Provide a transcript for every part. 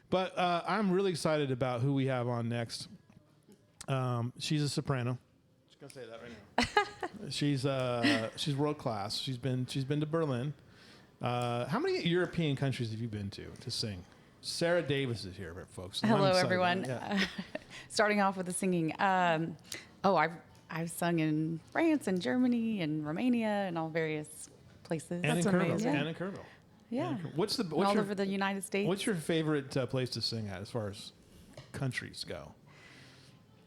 But I'm really excited about who we have on next. She's a soprano. Just gonna say that right now. She's world class. She's been to Berlin. How many European countries have you been to sing? Sarah Davis is here, folks. And Hello, everyone. Yeah. Starting off with the singing. I've sung in France and Germany and Romania and all various places. And That's in Kerrville. amazing. And in Kerrville. Yeah. What's all over the United States. What's your favorite place to sing at as far as countries go?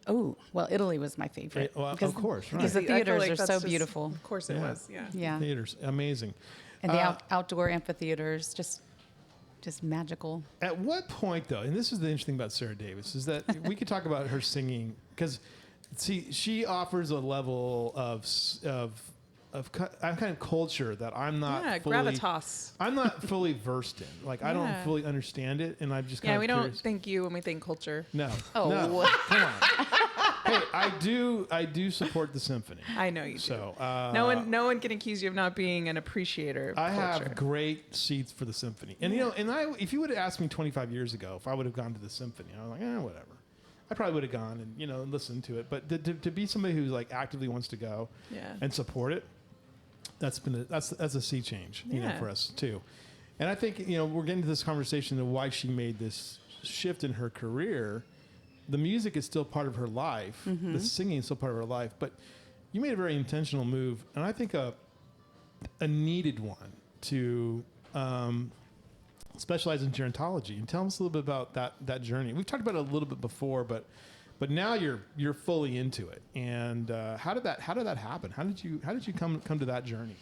Oh, well, Italy was my favorite. Well, of course, right. Because the theaters are so beautiful. Of course it was, Yeah. Theaters, amazing. And the outdoor amphitheaters, just magical. At what point, though, and this is the interesting about Sarah Davis, is that we could talk about her singing, because, see, she offers a level of kind of culture that I'm not fully, gravitas. I'm not fully versed in. Like, I don't fully understand it, and I'm just kind of curious. Don't think you when we think culture. No. Oh. No. Come on. Hey, I do support the symphony. I know you do. So no one can accuse you of not being an appreciator of I culture. have great seats for the symphony. And, if you would have asked me 25 years ago if I would have gone to the symphony, I was like, whatever. I probably would have gone and, listened to it. But to be somebody who like actively wants to go and support it, that's a sea change, for us too. And I think, we're getting to this conversation of why she made this shift in her career. The music is still part of her life. Mm-hmm. The singing is still part of her life. But you made a very intentional move, and I think a needed one to specialize in gerontology. And tell us a little bit about that journey. We've talked about it a little bit before, but now you're fully into it. And how did that happen? How did you come to that journey?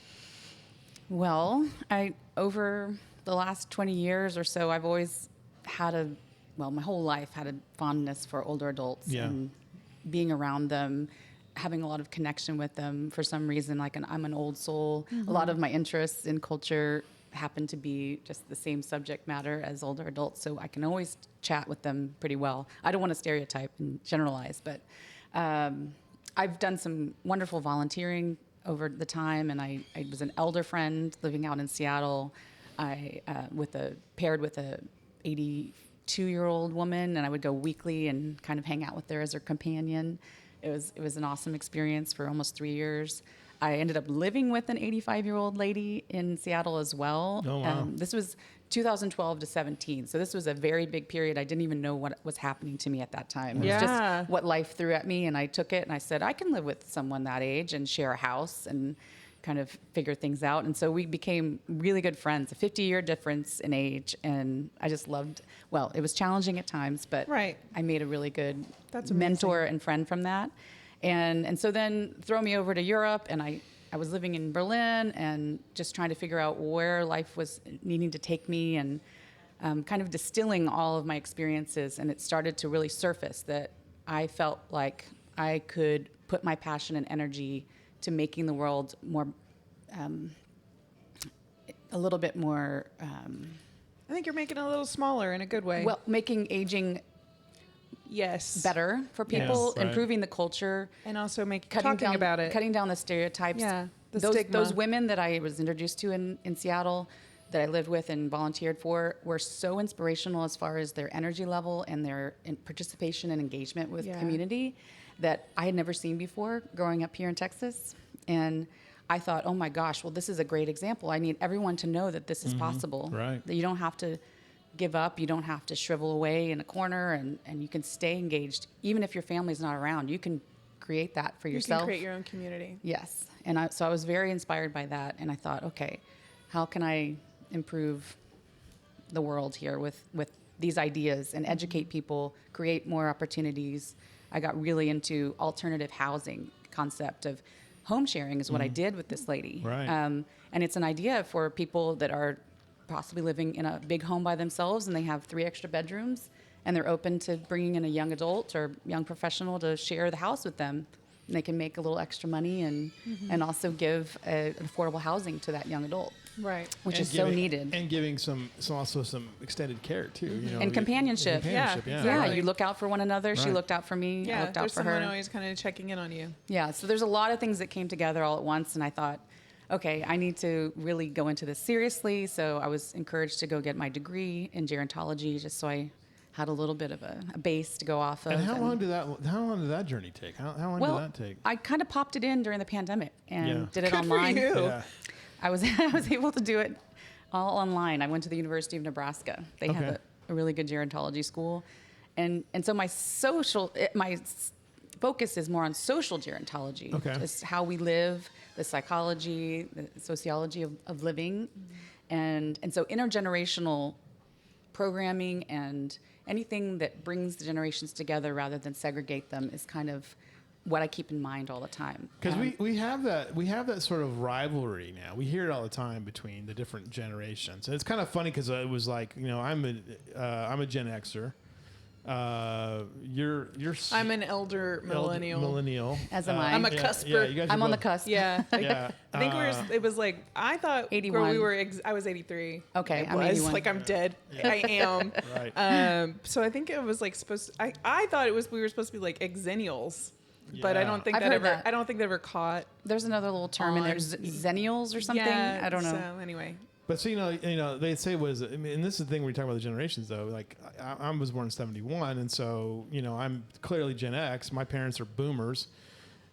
Well, over the last 20 years or so, I've always had my whole life had a fondness for older adults and being around them, having a lot of connection with them for some reason. I'm an old soul. Mm-hmm. A lot of my interests in culture happen to be just the same subject matter as older adults, so I can always chat with them pretty well. I don't want to stereotype and generalize, but I've done some wonderful volunteering over the time, and I was an elder friend living out in Seattle. I paired with a 82-year-old woman, and I would go weekly and kind of hang out with her as her companion. It was an awesome experience for almost 3 years. I ended up living with an 85-year-old lady in Seattle as well. Oh, wow. This was 2012 to 17, so this was a very big period. I didn't even know what was happening to me at that time. It was just what life threw at me, and I took it, and I said, I can live with someone that age and share a house and kind of figure things out. And so we became really good friends, a 50-year difference in age. And I just loved, it was challenging at times, but I made a really good mentor and friend from that. And so then throw me over to Europe, and I was living in Berlin and just trying to figure out where life was needing to take me, and kind of distilling all of my experiences. And it started to really surface that I felt like I could put my passion and energy to making the world more, a little bit more. I think you're making it a little smaller in a good way. Well, making aging better for people, improving the culture, and also cutting down the stereotypes. Yeah, the stigma. Those women that I was introduced to in Seattle, that I lived with and volunteered for, were so inspirational as far as their energy level and their participation and engagement with community that I had never seen before growing up here in Texas. And I thought, oh my gosh, well, this is a great example. I need everyone to know that this is possible. Right. That you don't have to give up. You don't have to shrivel away in a corner, and you can stay engaged. Even if your family's not around, you can create that for yourself. You can create your own community. Yes. And so I was very inspired by that. And I thought, okay, how can I improve the world here with these ideas and educate people, create more opportunities? I got really into alternative housing concept of home sharing is what I did with this lady. Right. And it's an idea for people that are possibly living in a big home by themselves, and they have 3 extra bedrooms, and they're open to bringing in a young adult or young professional to share the house with them. And they can make a little extra money and also give an affordable housing to that young adult. Right. Which is so needed. And giving some extended care too. And companionship. Yeah, you look out for one another. Right. She looked out for me. I looked out for her. There's someone always kind of checking in on you. Yeah, so there's a lot of things that came together all at once, and I thought, okay, I need to really go into this seriously. So I was encouraged to go get my degree in gerontology just so I had a little bit of a base to go off of. And how long did that journey take? How long did that take? I kind of popped it in during the pandemic and did it Good online. for you. Yeah. I was able to do it all online. I went to the University of Nebraska. They have a really good gerontology school, and so my focus is more on social gerontology, just how we live, the psychology, the sociology of living, and so intergenerational programming and anything that brings the generations together rather than segregate them is kind of what I keep in mind all the time. Because we have that sort of rivalry now. We hear it all the time between the different generations, and it's kind of funny because it was like, I'm a Gen Xer. You're I'm an elder millennial. Millennial. As am I. I'm a cusper. Yeah, you guys are I'm on the both- cusp. Yeah. Yeah. I think it was like, I thought 81. I was 83. Okay, It I'm was 81. like, I'm dead. I am. Right. So I think it was like I thought we were supposed to be like exennials. But I Yeah. don't think I've that heard ever, that. I don't think that ever caught There's another little term in there, on. zennials or something. Yeah, I don't know. So anyway. But so, they say and this is the thing when you talk about the generations though, like I was born in 71, and so, I'm clearly Gen X. My parents are boomers.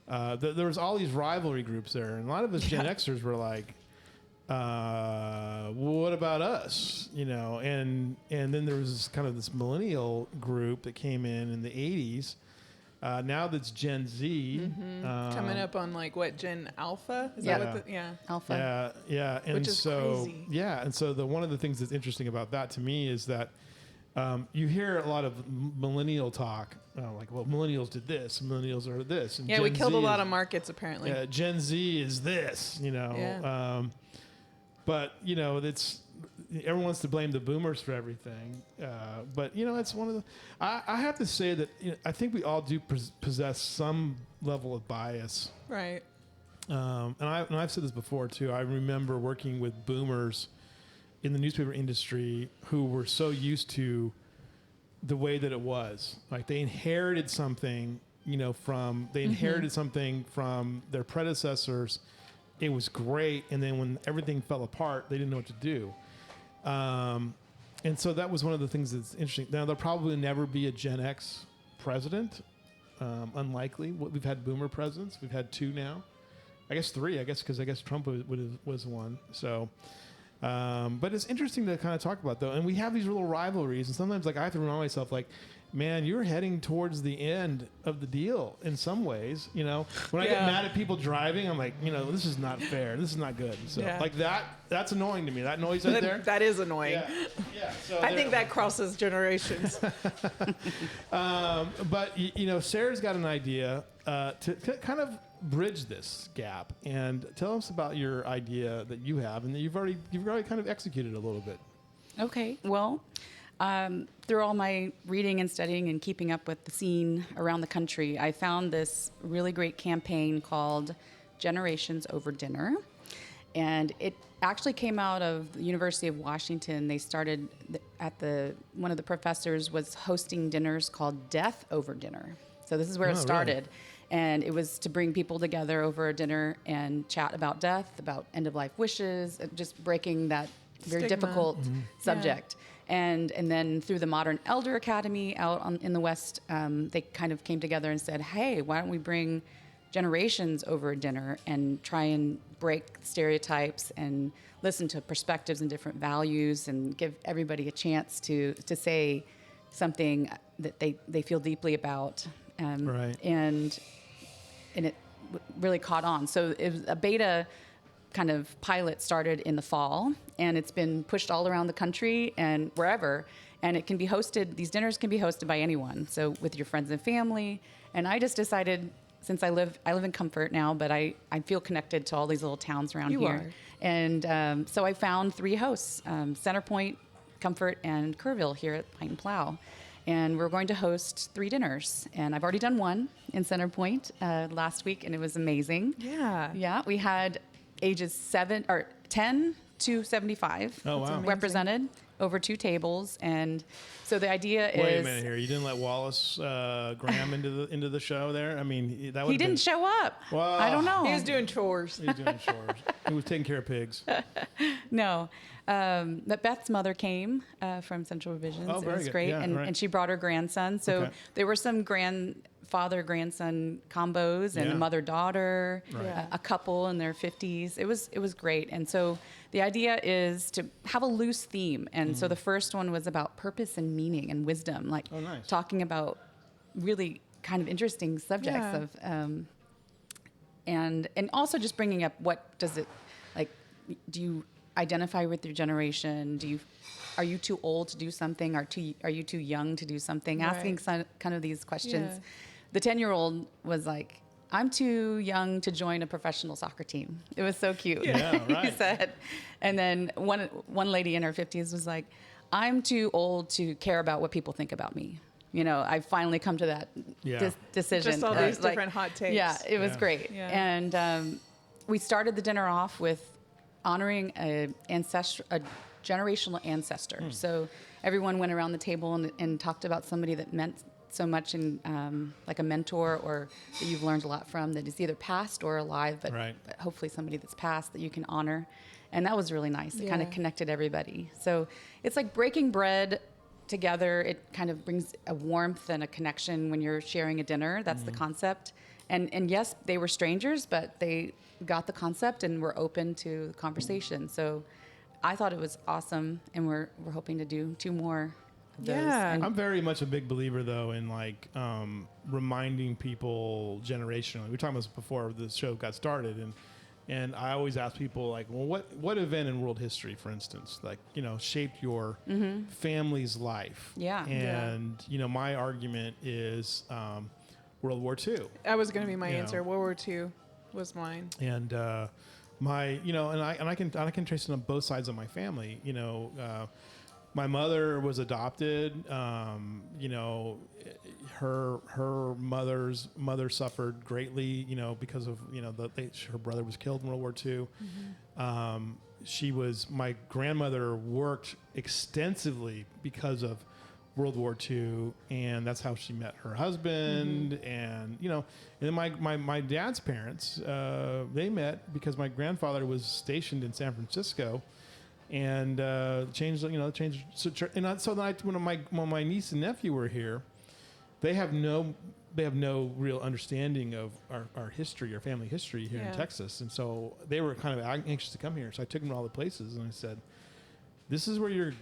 There was all these rivalry groups there, and a lot of us Gen Xers were like, what about us? And then there was kind of this millennial group that came in the 80s. Now that's Gen Z. Coming up on like what, Gen Alpha? Is Yeah. that what yeah. Alpha. Yeah. And Which is so, crazy. yeah. And so one of the things that's interesting about that to me is that you hear a lot of millennial talk, like, well, millennials did this, millennials are this. And Yeah, Gen we killed Z a lot is- of markets apparently. Yeah, Gen Z is this, Yeah. But, everyone wants to blame the boomers for everything. But, it's one of the... I have to say that I think we all do possess some level of bias. Right. And I've said this before, too. I remember working with boomers in the newspaper industry who were so used to the way that it was. Like, they inherited something, inherited something from their predecessors. It was great, and then when everything fell apart, they didn't know what to do. And so that was one of the things that's interesting. Now, there'll probably never be a Gen X president. Unlikely. We've had boomer presidents. We've had 2 now. I guess 3. Because Trump was one. So, but it's interesting to kind of talk about, though. And we have these little rivalries, and sometimes, like, I have to remind myself, like, man, you're heading towards the end of the deal in some ways. When I get mad at people driving, I'm like, this is not fair. This is not good. So, like, that's annoying to me. That noise right there. That is annoying. Yeah. So I think that crosses generations. But Sarah's got an idea to kind of bridge this gap, and tell us about your idea that you have, and that you've already kind of executed a little bit. Okay. Well, through all my reading and studying and keeping up with the scene around the country, I found this really great campaign called Generations Over Dinner. And it actually came out of the University of Washington. They started one of the professors was hosting dinners called Death Over Dinner. So this is where it started. Really? And it was to bring people together over a dinner and chat about death, about end-of-life wishes, just breaking that very Stigma. difficult subject. And then through the Modern Elder Academy out in the West, they kind of came together and said, hey, why don't we bring generations over a dinner and try and break stereotypes and listen to perspectives and different values and give everybody a chance to say something that they feel deeply about. Right. And it really caught on. So it was a beta kind of pilot started in the fall, and it's been pushed all around the country and wherever. And it can be hosted, these dinners can be hosted by anyone. So with your friends and family. And I just decided, since I live in Comfort now, but I feel connected to all these little towns around You here. are. And so I found 3 hosts, Centerpoint, Comfort, and Kerrville here at Pine and Plow. And we're going to host 3 dinners. And I've already done one in Centerpoint last week, and it was amazing. Yeah. Yeah, we had ages 10 to 75 Oh, wow. represented. over 2 tables. And so the idea is... Wait a minute here. You didn't let Wallace Graham into the show there? I mean, that would He didn't show up. Well, I don't know. He was doing chores. He was doing chores. He was taking care of pigs. No. But Beth's mother came from Central Revisions. Oh, it very was good. great. Yeah, right. And she brought her grandson. So Okay. there were some grandfather-grandson combos and Yeah. a mother-daughter, Right. Yeah. a couple in their 50s. It was great. And so the idea is to have a loose theme. And so the first one was about purpose and meaning and wisdom, like Oh, nice. talking about really kind of interesting subjects Yeah. of and also just bringing up what does it like, do you identify with your generation? Are you too old to do something? Are you too young to do something? Right. Asking kind of these questions. Yeah. The 10-year-old was like, I'm too young to join a professional soccer team. It was so cute. Yeah, right. He said. And then one lady in her 50s was like, I'm too old to care about what people think about me. You know, I've finally come to that Yeah. decision. Just all these different hot takes. Yeah, it was Yeah. great. Yeah. And we started the dinner off with honoring a generational ancestor. So everyone went around the table and talked about somebody that meant so much, in like a mentor or that you've learned a lot from, that is either past or alive, but, Right. but hopefully somebody that's past that you can honor. And that was really nice. It kind of Yeah. connected everybody. So it's like breaking bread together. It kind of brings a warmth and a connection when you're sharing a dinner. That's the concept. And yes, they were strangers, but they got the concept and were open to the conversation. So I thought it was awesome, and we're hoping to do 2 more of those. Yeah. And I'm very much a big believer, though, in like reminding people generationally. We were talking about this before the show got started, and I always ask people like, well, what event in world history, for instance, like, you know, shaped your family's life? Yeah. And you know, my argument is World War II. That was going to be my You answer. know. World War II was mine. And my, you know, and I can trace it on both sides of my family. You know, my mother was adopted. You know, her mother's mother suffered greatly. You know, because of, you know, her brother was killed in World War II. My grandmother worked extensively because of World War II, and that's how she met her husband. And you know, and then my dad's parents, they met because my grandfather was stationed in San Francisco, and changed. So when my niece and nephew were here, they have no real understanding of our history, our family history here in Yeah. Texas, and so they were kind of anxious to come here. So I took them to all the places, and I said, "This is where your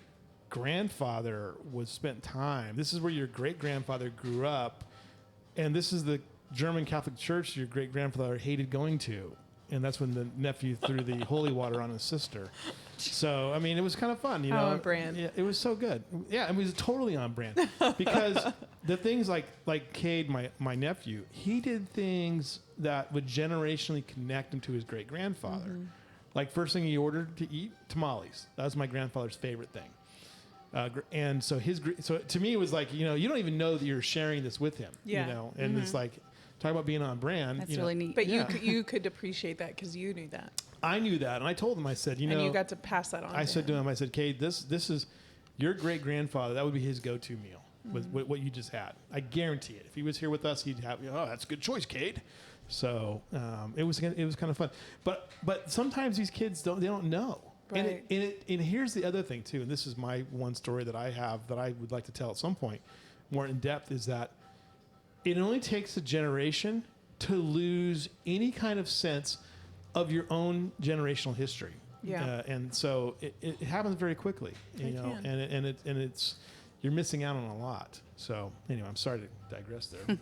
grandfather was spent time. This is where your great grandfather grew up, and this is the German Catholic Church your great grandfather hated going to." And that's when the nephew threw the holy water on his sister. So I mean, it was kind of fun, you know. How on brand. Yeah, it was so good. Yeah, it was totally on brand because the things like Cade, my nephew, he did things that would generationally connect him to his great grandfather. Like first thing he ordered to eat, tamales. That was my grandfather's favorite thing. And so so to me it was like, you know, you don't even know that you're sharing this with him. Yeah. You know, and it's like, talk about being on brand. that's you know. really neat. But Yeah. you could appreciate that because you knew that. I knew that, and I told him. I said, you know, And you got to pass that on. I said to him, I said, Cade, this is your great grandfather. That would be his go-to meal. Was what you just had. I guarantee it. If he was here with us, he'd have. Oh, that's a good choice, Cade. So it was kind of fun. But sometimes these kids don't know. Right. And here's the other thing too. And this is my one story that I have that I would like to tell at some point, more in depth, is that it only takes a generation to lose any kind of sense of your own generational history. Yeah. And so it happens very quickly, you It know, can. and it's you're missing out on a lot. So anyway, I'm sorry to digress there.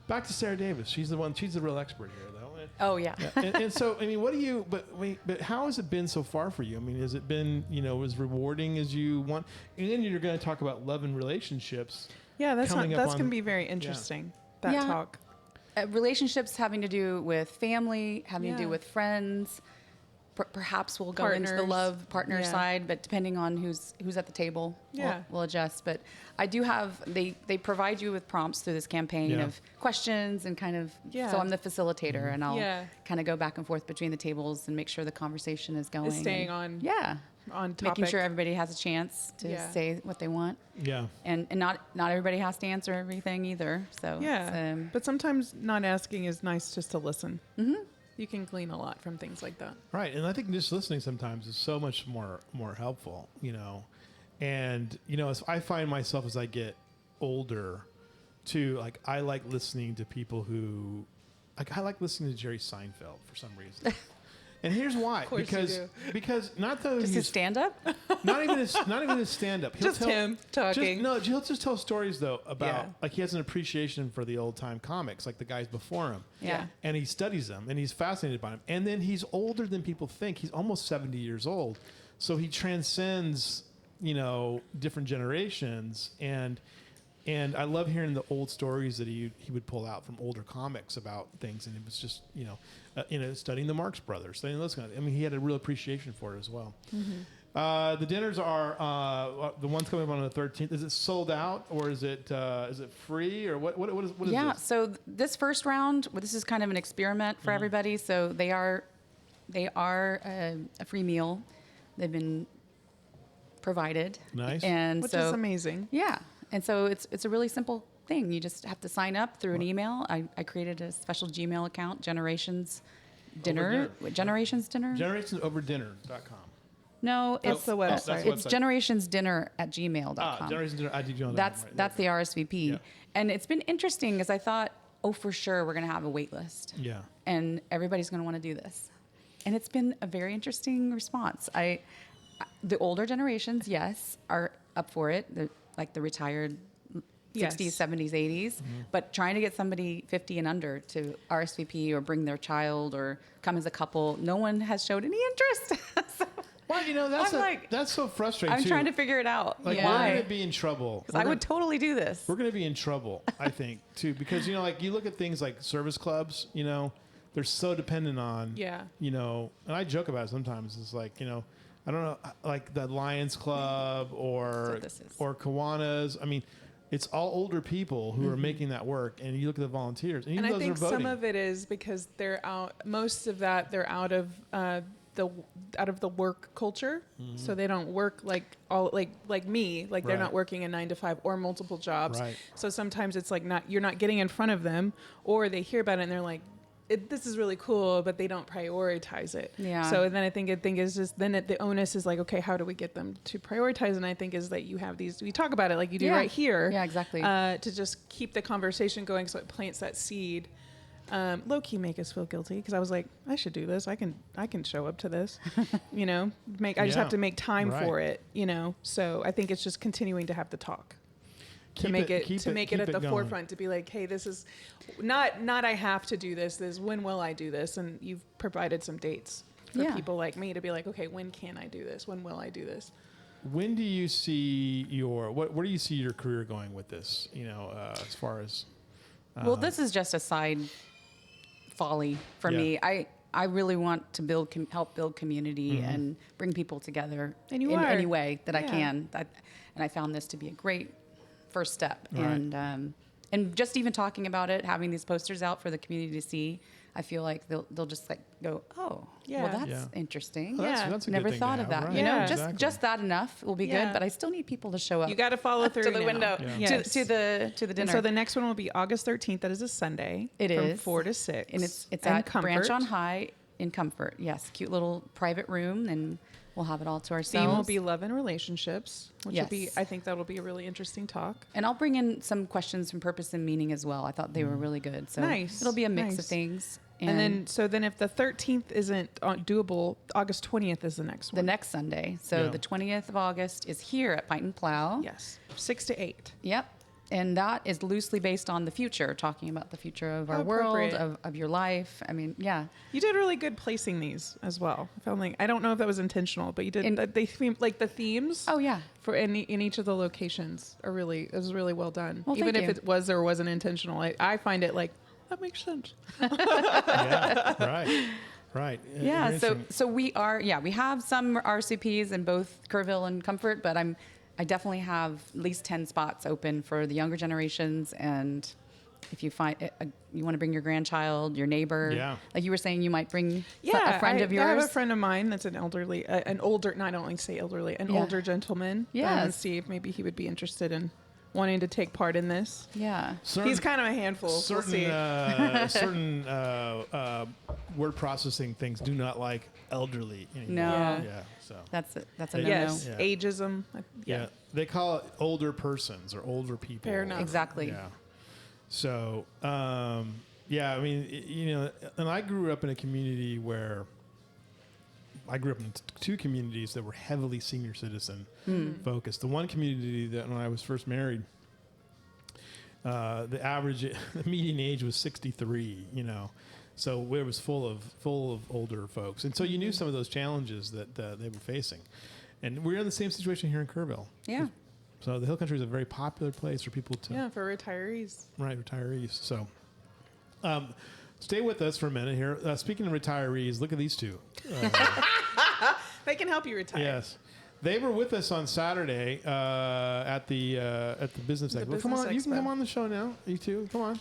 Back to Sarah Davis. She's the real expert here, though. Oh yeah. And so I mean, what do you? But how has it been so far for you? I mean, has it been, you know, as rewarding as you want? And then you're going to talk about love and relationships. Yeah, that's coming up going on- to be very interesting. That Yeah. talk. Relationships having to do with family, having to do Yeah. with friends. Perhaps we'll go into the Partners. love partner Yeah. side, but depending on who's at the table, Yeah. we'll adjust. But I do have they provide you with prompts through this campaign Yeah. of questions and kind of. Yeah. So I'm the facilitator, and I'll Yeah. kind of go back and forth between the tables and make sure the conversation is going. Is staying and- on. Yeah. on topic. making sure everybody has a chance to say what they want. Yeah. And not everybody has to answer everything either. So Yeah. But sometimes not asking is nice just to listen. Mm-hmm. You can glean a lot from things like that. Right. And I think just listening sometimes is so much more helpful, And, as I find myself as I get older too, like I like listening to people who, like I like listening to Jerry Seinfeld for some reason. And here's why. Of course Because not though just his stand up? not even his stand up. Just him talking. He'll just tell stories though about like he has an appreciation for the old time comics, like the guys before him. Yeah. And he studies them and he's fascinated by them. And then he's older than people think. He's almost 70 years old. So he transcends, different generations and I love hearing the old stories that he would pull out from older comics about things, and it was just studying the Marx Brothers, studying those kind of. I mean, he had a real appreciation for it as well. Mm-hmm. The dinners are the one's coming up on the 13th. Is it sold out or is it free or what is Yeah. this? So this first round, this is kind of an experiment for everybody. So they are a free meal. They've been provided. Nice. Which is amazing. Yeah. And so it's a really simple thing. You just have to sign up through an email. I created a special Gmail account, Generations Dinner. Generations Dinner? GenerationsOverDinner.com. No, it's the website. It's generationsdinner@gmail.com. Generations Dinner. I did you on That's the RSVP. Yeah. And it's been interesting because I thought, for sure we're going to have a wait list. Yeah. And everybody's going to want to do this. And it's been a very interesting response. The older generations, yes, are up for it. Like the retired 60s, 70s, 80s, but trying to get somebody 50 and under to RSVP or bring their child or come as a couple, no one has showed any interest. So well, that's so frustrating. I'm trying to figure it out. Like we're going to be in trouble. I would totally do this. We're going to be in trouble, I think, too, because like you look at things like service clubs, they're so dependent on, and I joke about it sometimes. It's like, I don't know, like the Lions Club or Kiwanis. I mean, it's all older people who are making that work, and you look at the volunteers, and I think some of it is because they're out. Most of that they're out of the work culture, so they don't work like me. Like they're not working a 9 to 5 or multiple jobs. Right. So sometimes it's like you're not getting in front of them, or they hear about it and they're like, this is really cool, but they don't prioritize it. Yeah. So then I think is just the onus is like, okay, how do we get them to prioritize? And I think is that you have we talk about it like you do right here. Yeah, exactly. To just keep the conversation going, so it plants that seed. Low key make us feel guilty because I was like, I should do this. I can show up to this. I just have to make time for it. So I think it's just continuing to have the talk. To make it at the forefront, to be like, hey, this is not I have to do this. This is when will I do this? And you've provided some dates for people like me to be like, okay, when can I do this? When will I do this? When do you see where do you see your career going with this? As far as well, this is just a side folly for me. I really want to help build community and bring people together in any way that I can. And I found this to be a great first step. Right. And just even talking about it, having these posters out for the community to see, I feel like they'll just like go, well, that's interesting. Well, that's a never good thought thing of to have, that. right? Exactly. Just that enough will be good. But I still need people to show up. You got to follow through to the window to the dinner. And so the next one will be August 13th. That is a Sunday. It from is 4 to 6, and it's at Branch on High in Comfort. Yes, cute little private room, and we'll have it all to ourselves. Theme will be love and relationships, which will be, I think that'll be a really interesting talk. And I'll bring in some questions from purpose and meaning as well. I thought they were really good. So it'll be a mix of things. And then if the 13th isn't doable, August 20th is the next one. The next Sunday. So the 20th of August is here at Pint and Plow. Yes. 6 to 8. Yep. And that is loosely based on the future, talking about the future of our world, of your life. I mean, You did really good placing these as well. I felt like, I don't know if that was intentional, but you did. They seem like the themes. Oh, yeah. For in each of the locations it was really well done. Well, even if it was or wasn't intentional, I find it like, that makes sense. Right. Yeah. So we have some RCPs in both Kerrville and Comfort, but I definitely have at least 10 spots open for the younger generations and if you find you want to bring your grandchild, your neighbor. Yeah. Like you were saying, you might bring Yeah, a friend of yours. I have a friend of mine that's an elderly, an older, not only say elderly, an older gentleman. Yes. And see if maybe he would be interested in wanting to take part in this. Yeah. He's kind of a handful. Certain we'll see. certain word processing things do not like elderly anymore. No. Yeah. So That's a no-no. Yes, Yeah. ageism. yeah, they call it older persons or older people. Fair enough. Exactly. Yeah. So yeah, I mean, and I grew up in a community where I grew up in two communities that were heavily senior citizen focused. The one community that when I was first married, the median age was 63, so it was full of older folks. And so you knew some of those challenges that they were facing. And we're in the same situation here in Kerrville. Yeah. So the Hill Country is a very popular place for people to... Yeah, for retirees. Right, retirees. So stay with us for a minute here. Speaking of retirees, look at these two. They can help you retire. Yes. They were with us on Saturday at the business expo. Come on, you can come on the show now. You two, come on.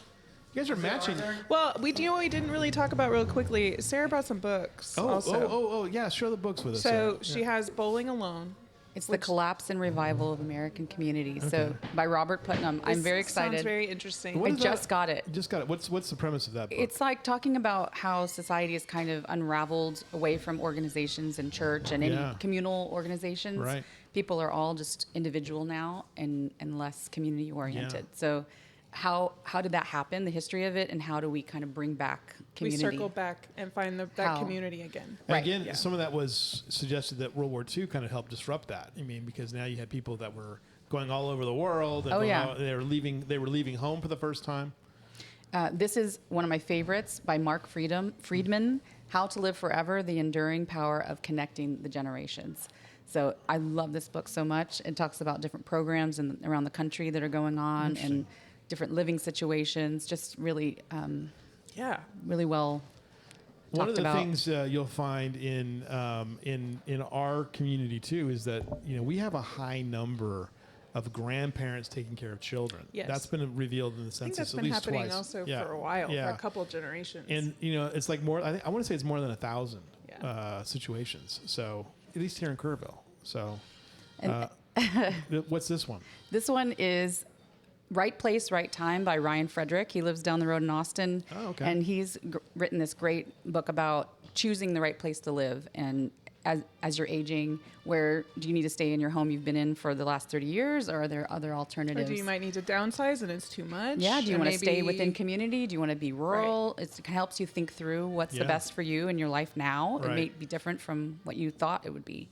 You guys are matching. Well, we didn't really talk about real quickly. Sarah brought some books. Oh, yeah. Share the books with us. So Sarah. she has Bowling Alone. It's The Collapse and Revival of American Community. Okay. So by Robert Putnam. I'm very excited. Sounds very interesting. I just got it. You just got it. What's the premise of that book? It's like talking about how society is kind of unraveled away from organizations and church and any communal organizations. Right. People are all just individual now and less community oriented. Yeah. So how did that happen, the history of it, and how do we kind of bring back community? We circle back and find that community again. And again, some of that was suggested that World War II kind of helped disrupt that. I mean, because now you had people that were going all over the world. And they were leaving home for the first time. This is one of my favorites by Mark Friedman, How to Live Forever, The Enduring Power of Connecting the Generations. So I love this book so much. It talks about different programs around the country that are going on and different living situations, just really, really well One of the about. things you'll find in our community too is that we have a high number of grandparents taking care of children. Yes. That's been revealed in the census at least twice. That's been happening also for a while, for a couple of generations. And it's like more. I want to say it's more than 1,000 situations. So at least here in Kerrville. So, what's this one? This one is Right Place, Right Time by Ryan Frederick. He lives down the road in Austin. Oh, okay. And he's written this great book about choosing the right place to live. And as you're aging, where do you need to stay in your home you've been in for the last 30 years, or are there other alternatives? Or do you might need to downsize and it's too much? Yeah, do you want to stay within community? Do you want to be rural? Right. It helps you think through what's the best for you in your life now. Right. It may be different from what you thought it would be.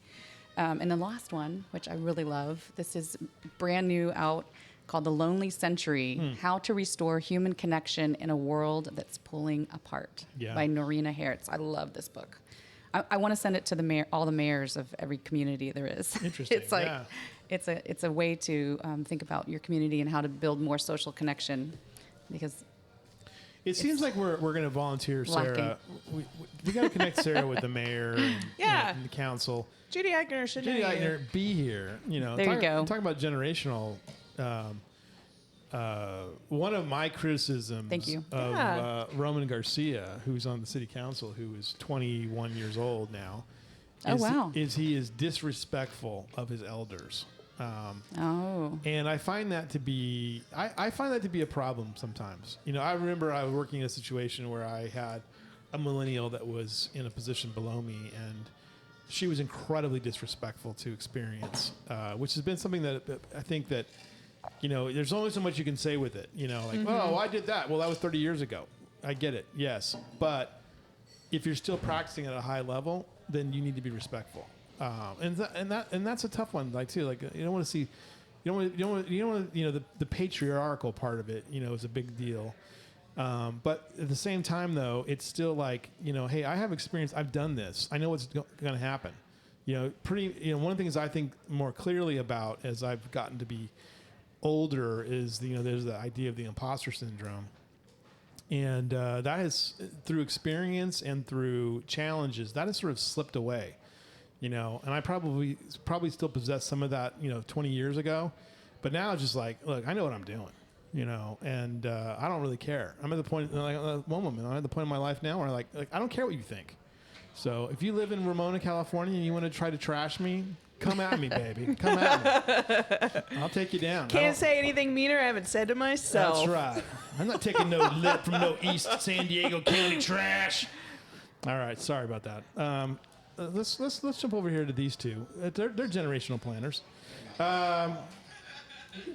And the last one, which I really love, this is brand new out, called The Lonely Century, How to Restore Human Connection in a World That's Pulling Apart by Norina Hertz. I love this book. I want to send it to all the mayors of every community there is. Interesting. It's like it's a way to think about your community and how to build more social connection, because it seems like we're going to volunteer Sarah. We got to connect Sarah with the mayor and the council. Judy Eigner should be here. There you go. Talk about generational. One of my criticisms of Roman Garcia, who's on the city council, who is 21 years old now, is he is disrespectful of his elders. And I find that to be a problem sometimes. I remember I was working in a situation where I had a millennial that was in a position below me, and she was incredibly disrespectful to experience, which has been something that I think that, there's only so much you can say with it. Oh, I did that. Well, that was 30 years ago. I get it. Yes. But if you're still practicing at a high level, then you need to be respectful. And that's a tough one, too. You don't want to see, the patriarchal part of it, is a big deal. But at the same time, though, it's still hey, I have experience. I've done this. I know what's going to happen. One of the things I think more clearly about as I've gotten to be older is, there's the idea of the imposter syndrome. And that has, through experience and through challenges, that has sort of slipped away. And I probably still possess some of that, 20 years ago. But now it's just look, I know what I'm doing. and I don't really care. I'm at the point, like one woman, I'm at the point in my life now where like I don't care what you think. So if you live in Ramona, California, and you want to try to trash me, come at me, baby. Come at me. I'll take you down. Can't say anything meaner I haven't said to myself. That's right. I'm not taking no lip from no East San Diego County trash. All right, sorry about that. Let's jump over here to these two. They're generational planners.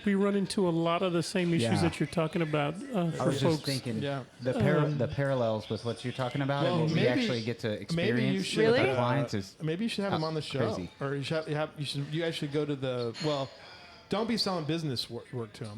We run into a lot of the same issues that you're talking about I for was folks. just thinking Yeah. the parallels with what you're talking about Well, and what we maybe- actually get to maybe you experience should, with Really? our clients is Maybe you should have him on the show, crazy. or you guys should go to the. Well, don't be selling business work to them.